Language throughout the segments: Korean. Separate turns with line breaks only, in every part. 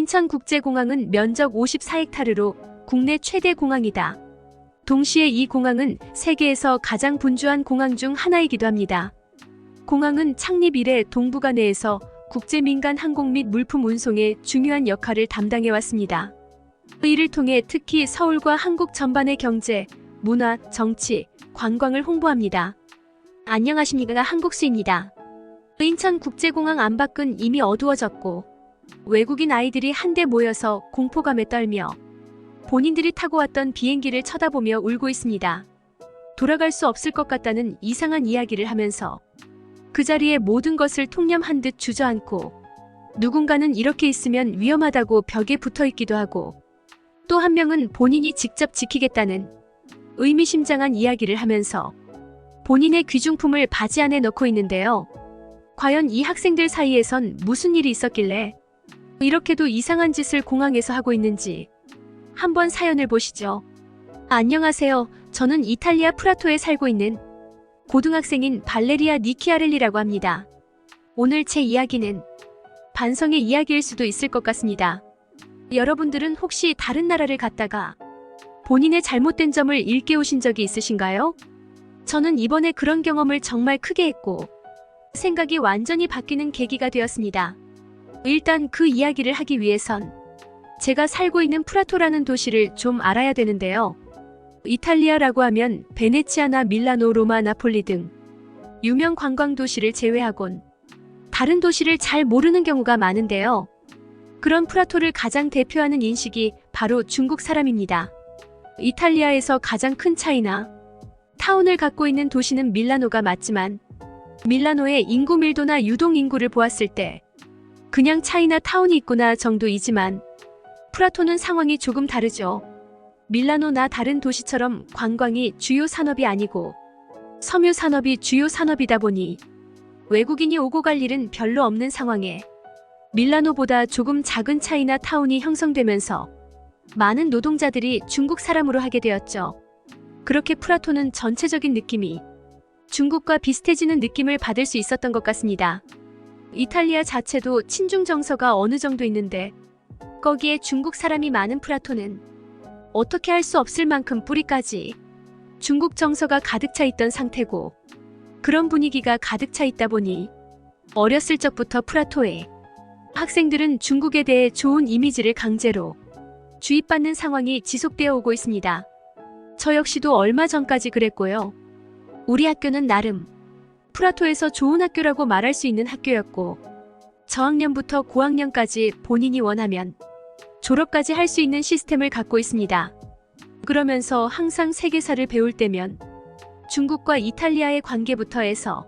인천국제공항은 면적 54헥타르로 국내 최대 공항이다. 동시에 이 공항은 세계에서 가장 분주한 공항 중 하나이기도 합니다. 공항은 창립 이래 동북아 내에서 국제 민간 항공 및 물품 운송에 중요한 역할을 담당해왔습니다. 이를 통해 특히 서울과 한국 전반의 경제, 문화, 정치, 관광을 홍보합니다. 안녕하십니까, 한국수입니다. 인천국제공항 안팎은 이미 어두워졌고 외국인 아이들이 한데 모여서 공포감에 떨며 본인들이 타고 왔던 비행기를 쳐다보며 울고 있습니다. 돌아갈 수 없을 것 같다는 이상한 이야기를 하면서 그 자리에 모든 것을 통념한 듯 주저앉고, 누군가는 이렇게 있으면 위험하다고 벽에 붙어 있기도 하고, 또 한 명은 본인이 직접 지키겠다는 의미심장한 이야기를 하면서 본인의 귀중품을 바지 안에 넣고 있는데요. 과연 이 학생들 사이에선 무슨 일이 있었길래 이렇게도 이상한 짓을 공항에서 하고 있는지 한번 사연을 보시죠. 안녕하세요. 저는 이탈리아 프라토에 살고 있는 고등학생인 발레리아 니키아렐리라고 합니다. 오늘 제 이야기는 반성의 이야기일 수도 있을 것 같습니다. 여러분들은 혹시 다른 나라를 갔다가 본인의 잘못된 점을 일깨우신 적이 있으신가요? 저는 이번에 그런 경험을 정말 크게 했고 생각이 완전히 바뀌는 계기가 되었습니다. 일단 그 이야기를 하기 위해선 제가 살고 있는 프라토라는 도시를 좀 알아야 되는데요. 이탈리아라고 하면 베네치아나 밀라노, 로마, 나폴리 등 유명 관광 도시를 제외하곤 다른 도시를 잘 모르는 경우가 많은데요. 그런 프라토를 가장 대표하는 인식이 바로 중국 사람입니다. 이탈리아에서 가장 큰 차이나 타운을 갖고 있는 도시는 밀라노가 맞지만 밀라노의 인구 밀도나 유동 인구를 보았을 때 그냥 차이나 타운이 있구나 정도이지만 프라토는 상황이 조금 다르죠. 밀라노나 다른 도시처럼 관광이 주요 산업이 아니고 섬유 산업이 주요 산업이다 보니 외국인이 오고 갈 일은 별로 없는 상황에 밀라노보다 조금 작은 차이나 타운이 형성되면서 많은 노동자들이 중국 사람으로 하게 되었죠. 그렇게 프라토는 전체적인 느낌이 중국과 비슷해지는 느낌을 받을 수 있었던 것 같습니다. 이탈리아 자체도 친중 정서가 어느 정도 있는데 거기에 중국 사람이 많은 프라토는 어떻게 할 수 없을 만큼 뿌리까지 중국 정서가 가득 차 있던 상태고, 그런 분위기가 가득 차 있다 보니 어렸을 적부터 프라토에 학생들은 중국에 대해 좋은 이미지를 강제로 주입받는 상황이 지속되어 오고 있습니다. 저 역시도 얼마 전까지 그랬고요. 우리 학교는 나름 프라토에서 좋은 학교라고 말할 수 있는 학교였고 저학년부터 고학년까지 본인이 원하면 졸업까지 할 수 있는 시스템을 갖고 있습니다. 그러면서 항상 세계사를 배울 때면 중국과 이탈리아의 관계부터 해서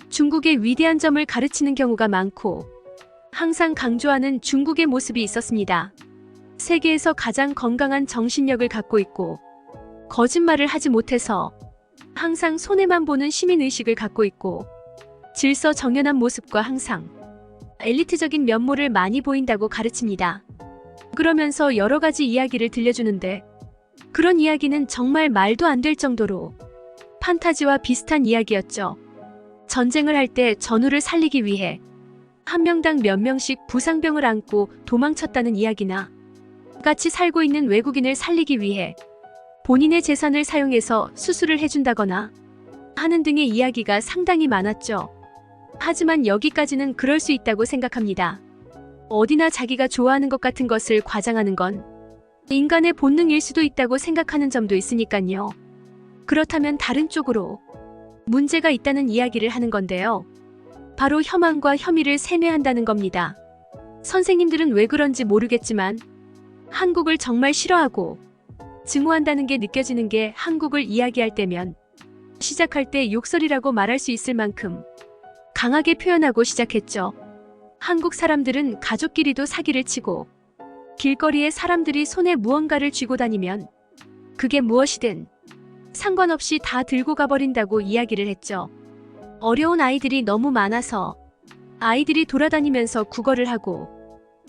중국의 위대한 점을 가르치는 경우가 많고 항상 강조하는 중국의 모습이 있었습니다. 세계에서 가장 건강한 정신력을 갖고 있고 거짓말을 하지 못해서 항상 손해만 보는 시민의식을 갖고 있고 질서정연한 모습과 항상 엘리트적인 면모를 많이 보인다고 가르칩니다. 그러면서 여러 가지 이야기를 들려주는데 그런 이야기는 정말 말도 안 될 정도로 판타지와 비슷한 이야기였죠. 전쟁을 할 때 전우를 살리기 위해 한 명당 몇 명씩 부상병을 안고 도망쳤다는 이야기나 같이 살고 있는 외국인을 살리기 위해 본인의 재산을 사용해서 수술을 해준다거나 하는 등의 이야기가 상당히 많았죠. 하지만 여기까지는 그럴 수 있다고 생각합니다. 어디나 자기가 좋아하는 것 같은 것을 과장하는 건 인간의 본능일 수도 있다고 생각하는 점도 있으니까요. 그렇다면 다른 쪽으로 문제가 있다는 이야기를 하는 건데요. 바로 혐한과 혐의를 세뇌한다는 겁니다. 선생님들은 왜 그런지 모르겠지만 한국을 정말 싫어하고 증오한다는 게 느껴지는 게 한국을 이야기할 때면 시작할 때 욕설이라고 말할 수 있을 만큼 강하게 표현하고 시작했죠. 한국 사람들은 가족끼리도 사기를 치고 길거리에 사람들이 손에 무언가를 쥐고 다니면 그게 무엇이든 상관없이 다 들고 가버린다고 이야기를 했죠. 어려운 아이들이 너무 많아서 아이들이 돌아다니면서 국어를 하고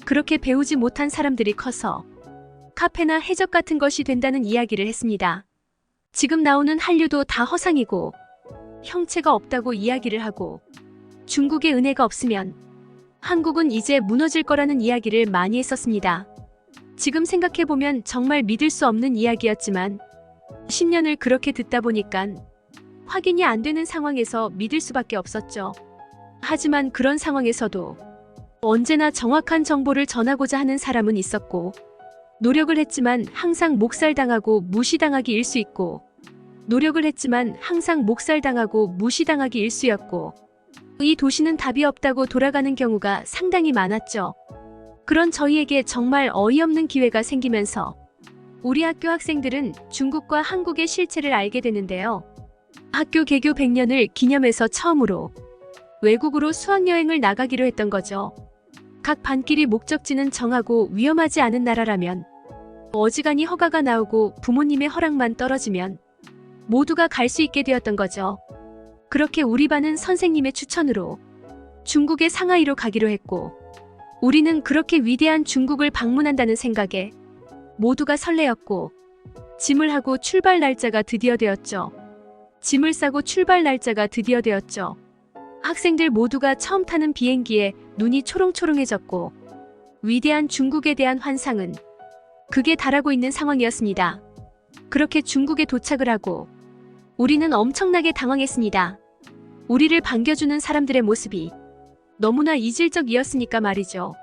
그렇게 배우지 못한 사람들이 커서 카페나 해적 같은 것이 된다는 이야기를 했습니다. 지금 나오는 한류도 다 허상이고 형체가 없다고 이야기를 하고 중국의 은혜가 없으면 한국은 이제 무너질 거라는 이야기를 많이 했었습니다. 지금 생각해보면 정말 믿을 수 없는 이야기였지만 10년을 그렇게 듣다 보니까 확인이 안 되는 상황에서 믿을 수밖에 없었죠. 하지만 그런 상황에서도 언제나 정확한 정보를 전하고자 하는 사람은 있었고, 노력을 했지만 항상 목살당하고 무시당하기 일수 있고, 노력을 했지만 항상 목살당하고 무시당하기 일수였고, 이 도시는 답이 없다고 돌아가는 경우가 상당히 많았죠. 그런 저희에게 정말 어이없는 기회가 생기면서 우리 학교 학생들은 중국과 한국의 실체를 알게 되는데요. 학교 개교 100년을 기념해서 처음으로 외국으로 수학여행을 나가기로 했던 거죠. 각 반끼리 목적지는 정하고 위험하지 않은 나라라면, 어지간히 허가가 나오고 부모님의 허락만 떨어지면 모두가 갈 수 있게 되었던 거죠. 그렇게 우리 반은 선생님의 추천으로 중국의 상하이로 가기로 했고, 우리는 그렇게 위대한 중국을 방문한다는 생각에 모두가 설레었고, 짐을 하고 출발 날짜가 드디어 되었죠. 짐을 싸고 출발 날짜가 드디어 되었죠. 학생들 모두가 처음 타는 비행기에 눈이 초롱초롱해졌고, 위대한 중국에 대한 환상은 극에 달하고 있는 상황이었습니다. 그렇게 중국에 도착을 하고 우리는 엄청나게 당황했습니다. 우리를 반겨주는 사람들의 모습이 너무나 이질적이었으니까 말이죠.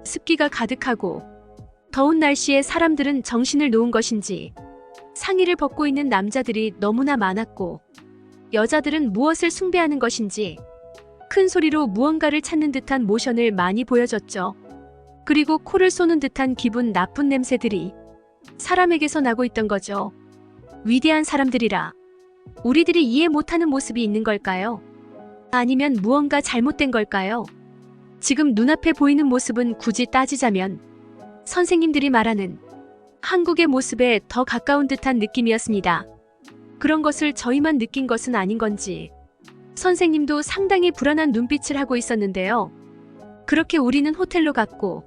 습기가 가득하고 더운 날씨에 사람들은 정신을 놓은 것인지 상의를 벗고 있는 남자들이 너무나 많았고, 여자들은 무엇을 숭배하는 것인지 큰 소리로 무언가를 찾는 듯한 모션을 많이 보여줬죠. 그리고 코를 쏘는 듯한 기분 나쁜 냄새들이 사람에게서 나고 있던 거죠. 위대한 사람들이라 우리들이 이해 못하는 모습이 있는 걸까요? 아니면 무언가 잘못된 걸까요? 지금 눈앞에 보이는 모습은 굳이 따지자면 선생님들이 말하는 한국의 모습에 더 가까운 듯한 느낌이었습니다. 그런 것을 저희만 느낀 것은 아닌 건지 선생님도 상당히 불안한 눈빛을 하고 있었는데요. 그렇게 우리는 호텔로 갔고,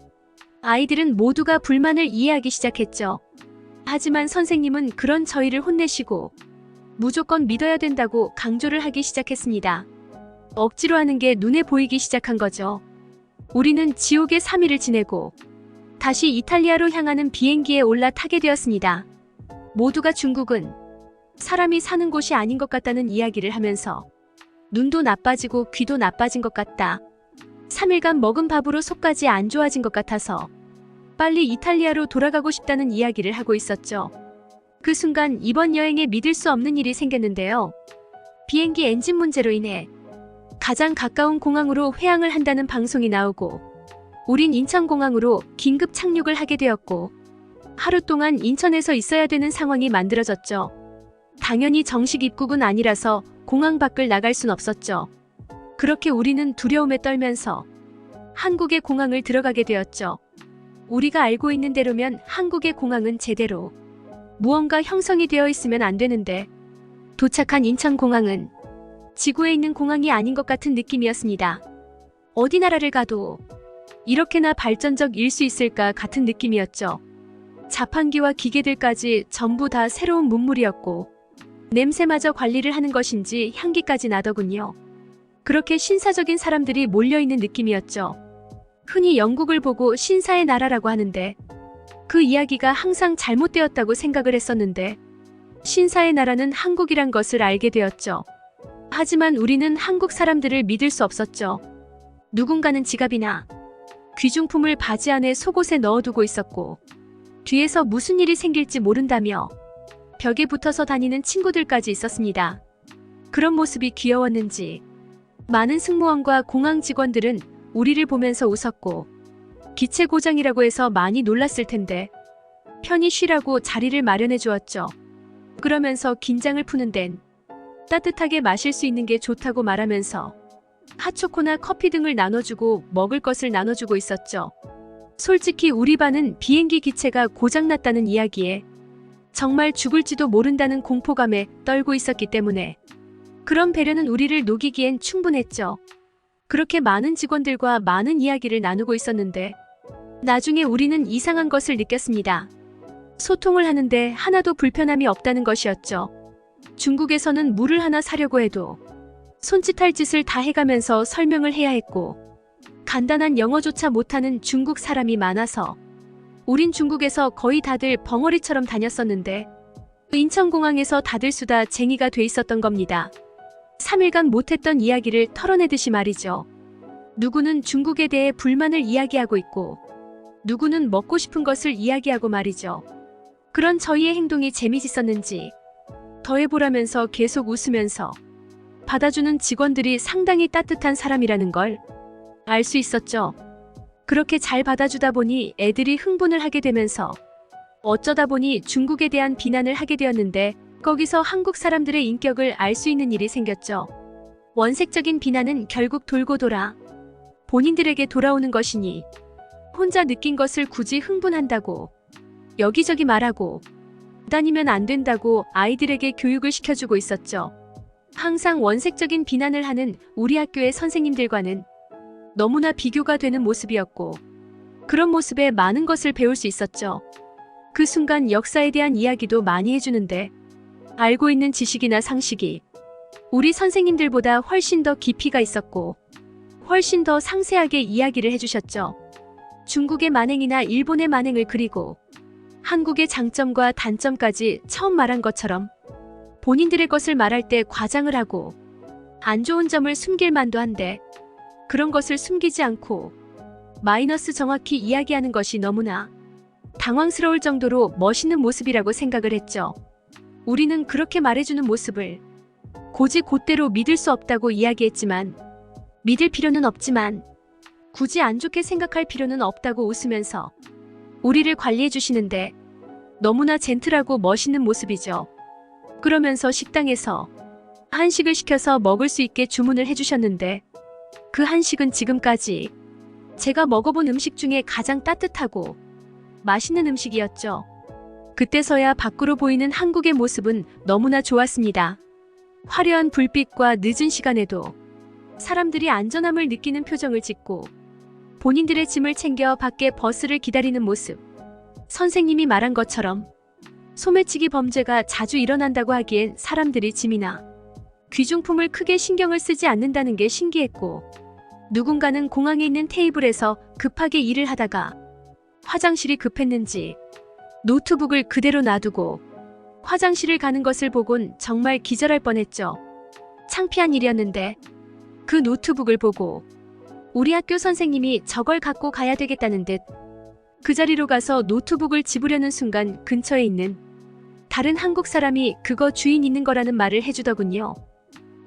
아이들은 모두가 불만을 이해하기 시작했죠. 하지만 선생님은 그런 저희를 혼내시고 무조건 믿어야 된다고 강조를 하기 시작했습니다. 억지로 하는 게 눈에 보이기 시작한 거죠. 우리는 지옥의 3일을 지내고 다시 이탈리아로 향하는 비행기에 올라타게 되었습니다. 모두가 중국은 사람이 사는 곳이 아닌 것 같다는 이야기를 하면서 눈도 나빠지고 귀도 나빠진 것 같다. 3일간 먹은 밥으로 속까지 안 좋아진 것 같아서 빨리 이탈리아로 돌아가고 싶다는 이야기를 하고 있었죠. 그 순간 이번 여행에 믿을 수 없는 일이 생겼는데요. 비행기 엔진 문제로 인해 가장 가까운 공항으로 회항을 한다는 방송이 나오고, 우린 인천공항으로 긴급 착륙을 하게 되었고, 하루 동안 인천에서 있어야 되는 상황이 만들어졌죠. 당연히 정식 입국은 아니라서 공항 밖을 나갈 순 없었죠. 그렇게 우리는 두려움에 떨면서 한국의 공항을 들어가게 되었죠. 우리가 알고 있는 대로면 한국의 공항은 제대로 무언가 형성이 되어 있으면 안 되는데, 도착한 인천공항은 지구에 있는 공항이 아닌 것 같은 느낌이었습니다. 어디 나라를 가도 이렇게나 발전적일 수 있을까 같은 느낌이었죠. 자판기와 기계들까지 전부 다 새로운 문물이었고, 냄새마저 관리를 하는 것인지 향기까지 나더군요. 그렇게 신사적인 사람들이 몰려있는 느낌이었죠. 흔히 영국을 보고 신사의 나라라고 하는데, 그 이야기가 항상 잘못되었다고 생각을 했었는데, 신사의 나라는 한국이란 것을 알게 되었죠. 하지만 우리는 한국 사람들을 믿을 수 없었죠. 누군가는 지갑이나 귀중품을 바지 안에 속옷에 넣어두고 있었고, 뒤에서 무슨 일이 생길지 모른다며 벽에 붙어서 다니는 친구들까지 있었습니다. 그런 모습이 귀여웠는지 많은 승무원과 공항 직원들은 우리를 보면서 웃었고, 기체 고장이라고 해서 많이 놀랐을 텐데 편히 쉬라고 자리를 마련해 주었죠. 그러면서 긴장을 푸는 데는 따뜻하게 마실 수 있는 게 좋다고 말하면서 핫초코나 커피 등을 나눠주고 먹을 것을 나눠주고 있었죠. 솔직히 우리 반은 비행기 기체가 고장났다는 이야기에 정말 죽을지도 모른다는 공포감에 떨고 있었기 때문에 그런 배려는 우리를 녹이기엔 충분했죠. 그렇게 많은 직원들과 많은 이야기를 나누고 있었는데, 나중에 우리는 이상한 것을 느꼈습니다. 소통을 하는데 하나도 불편함이 없다는 것이었죠. 중국에서는 물을 하나 사려고 해도 손짓할 짓을 다 해가면서 설명을 해야 했고, 간단한 영어조차 못하는 중국 사람이 많아서 우린 중국에서 거의 다들 벙어리처럼 다녔었는데 인천공항에서 다들 수다 쟁이가 돼 있었던 겁니다. 3일간 못했던 이야기를 털어내듯이 말이죠. 누구는 중국에 대해 불만을 이야기하고 있고 누구는 먹고 싶은 것을 이야기하고 말이죠. 그런 저희의 행동이 재미있었는지 더해보라면서 계속 웃으면서 받아주는 직원들이 상당히 따뜻한 사람이라는 걸 알 수 있었죠. 그렇게 잘 받아주다 보니 애들이 흥분을 하게 되면서 어쩌다 보니 중국에 대한 비난을 하게 되었는데 거기서 한국 사람들의 인격을 알 수 있는 일이 생겼죠. 원색적인 비난은 결국 돌고 돌아 본인들에게 돌아오는 것이니 혼자 느낀 것을 굳이 흥분한다고 여기저기 말하고 다니면 안 된다고 아이들에게 교육을 시켜주고 있었죠. 항상 원색적인 비난을 하는 우리 학교의 선생님들과는 너무나 비교가 되는 모습이었고 그런 모습에 많은 것을 배울 수 있었죠. 그 순간 역사에 대한 이야기도 많이 해주는데 알고 있는 지식이나 상식이 우리 선생님들보다 훨씬 더 깊이가 있었고 훨씬 더 상세하게 이야기를 해주셨죠. 중국의 만행이나 일본의 만행을 그리고 한국의 장점과 단점까지 처음 말한 것처럼 본인들의 것을 말할 때 과장을 하고 안 좋은 점을 숨길 만도 한데 그런 것을 숨기지 않고 마이너스 정확히 이야기하는 것이 너무나 당황스러울 정도로 멋있는 모습이라고 생각을 했죠. 우리는 그렇게 말해주는 모습을 곧대로 믿을 수 없다고 이야기했지만 믿을 필요는 없지만 굳이 안 좋게 생각할 필요는 없다고 웃으면서 우리를 관리해 주시는데 너무나 젠틀하고 멋있는 모습이죠. 그러면서 식당에서 한식을 시켜서 먹을 수 있게 주문을 해주셨는데 그 한식은 지금까지 제가 먹어본 음식 중에 가장 따뜻하고 맛있는 음식이었죠. 그때서야 밖으로 보이는 한국의 모습은 너무나 좋았습니다. 화려한 불빛과 늦은 시간에도 사람들이 안전함을 느끼는 표정을 짓고 본인들의 짐을 챙겨 밖에 버스를 기다리는 모습. 선생님이 말한 것처럼 소매치기 범죄가 자주 일어난다고 하기엔 사람들이 짐이나 귀중품을 크게 신경을 쓰지 않는다는 게 신기했고 누군가는 공항에 있는 테이블에서 급하게 일을 하다가 화장실이 급했는지 노트북을 그대로 놔두고 화장실을 가는 것을 보곤 정말 기절할 뻔했죠. 창피한 일이었는데 그 노트북을 보고 우리 학교 선생님이 저걸 갖고 가야 되겠다는 듯 그 자리로 가서 노트북을 집으려는 순간 근처에 있는 다른 한국 사람이 그거 주인 있는 거라는 말을 해주더군요.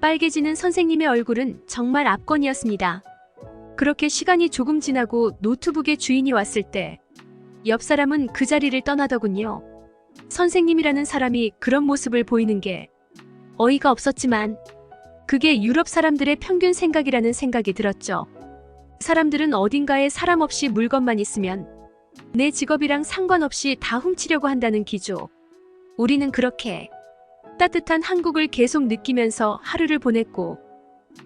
빨개지는 선생님의 얼굴은 정말 압권이었습니다. 그렇게 시간이 조금 지나고 노트북의 주인이 왔을 때 옆 사람은 그 자리를 떠나더군요. 선생님이라는 사람이 그런 모습을 보이는 게 어이가 없었지만 그게 유럽 사람들의 평균 생각이라는 생각이 들었죠. 사람들은 어딘가에 사람 없이 물건만 있으면 내 직업이랑 상관없이 다 훔치려고 한다는 기조. 우리는 그렇게 따뜻한 한국을 계속 느끼면서 하루를 보냈고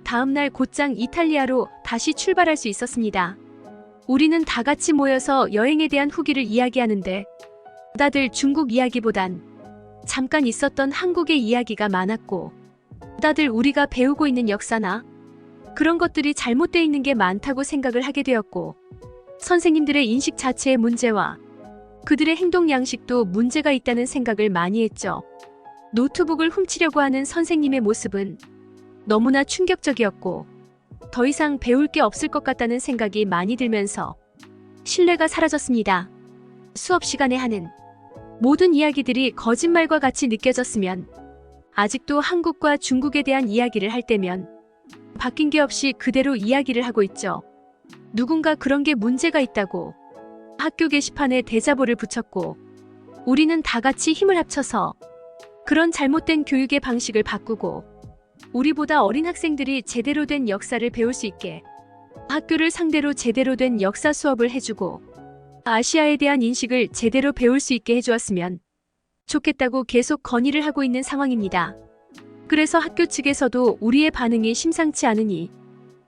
다음날 곧장 이탈리아로 다시 출발할 수 있었습니다. 우리는 다 같이 모여서 여행에 대한 후기를 이야기하는데 다들 중국 이야기보단 잠깐 있었던 한국의 이야기가 많았고 다들 우리가 배우고 있는 역사나 그런 것들이 잘못되어 있는 게 많다고 생각을 하게 되었고 선생님들의 인식 자체의 문제와 그들의 행동 양식도 문제가 있다는 생각을 많이 했죠. 노트북을 훔치려고 하는 선생님의 모습은 너무나 충격적이었고 더 이상 배울 게 없을 것 같다는 생각이 많이 들면서 신뢰가 사라졌습니다. 수업 시간에 하는 모든 이야기들이 거짓말과 같이 느껴졌으면 아직도 한국과 중국에 대한 이야기를 할 때면 바뀐 게 없이 그대로 이야기를 하고 있죠. 누군가 그런 게 문제가 있다고 학교 게시판에 대자보를 붙였고 우리는 다 같이 힘을 합쳐서 그런 잘못된 교육의 방식을 바꾸고 우리보다 어린 학생들이 제대로 된 역사를 배울 수 있게 학교를 상대로 제대로 된 역사 수업을 해주고 아시아에 대한 인식을 제대로 배울 수 있게 해주었으면 좋겠다고 계속 건의를 하고 있는 상황입니다. 그래서 학교 측에서도 우리의 반응이 심상치 않으니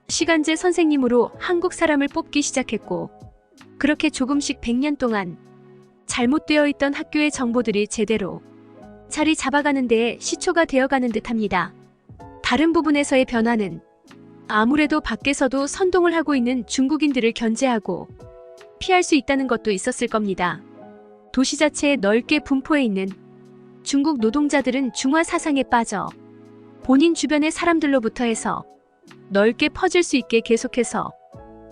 시간제 선생님으로 한국 사람을 뽑기 시작했고 그렇게 조금씩 100년 동안 잘못되어 있던 학교의 정보들이 제대로 자리 잡아가는 데에 시초가 되어가는 듯합니다. 다른 부분에서의 변화는 아무래도 밖에서도 선동을 하고 있는 중국인들을 견제하고 피할 수 있다는 것도 있었을 겁니다. 도시 자체에 넓게 분포해 있는 중국 노동자들은 중화 사상에 빠져 본인 주변의 사람들로부터 해서 넓게 퍼질 수 있게 계속해서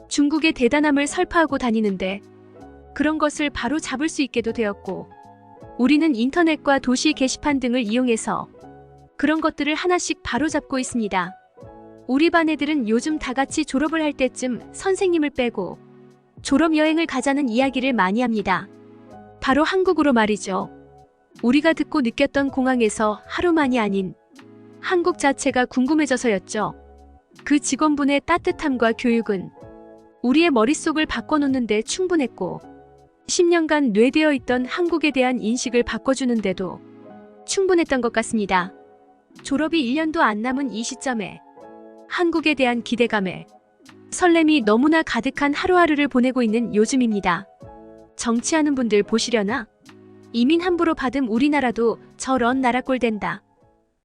중국의 대단함을 설파하고 다니는데 그런 것을 바로 잡을 수 있게도 되었고, 우리는 인터넷과 도시 게시판 등을 이용해서 그런 것들을 하나씩 바로잡고 있습니다. 우리 반 애들은 요즘 다 같이 졸업을 할 때쯤 선생님을 빼고 졸업여행을 가자는 이야기를 많이 합니다. 바로 한국으로 말이죠. 우리가 듣고 느꼈던 공항에서 하루만이 아닌 한국 자체가 궁금해져서였죠. 그 직원분의 따뜻함과 교육은 우리의 머릿속을 바꿔놓는데 충분했고, 10년간 뇌되어 있던 한국에 대한 인식을 바꿔주는데도 충분했던 것 같습니다. 졸업이 1년도 안 남은 이 시점에 한국에 대한 기대감에 설렘이 너무나 가득한 하루하루를 보내고 있는 요즘입니다. 정치하는 분들 보시려나? 이민 함부로 받음 우리나라도 저런 나라 꼴 된다.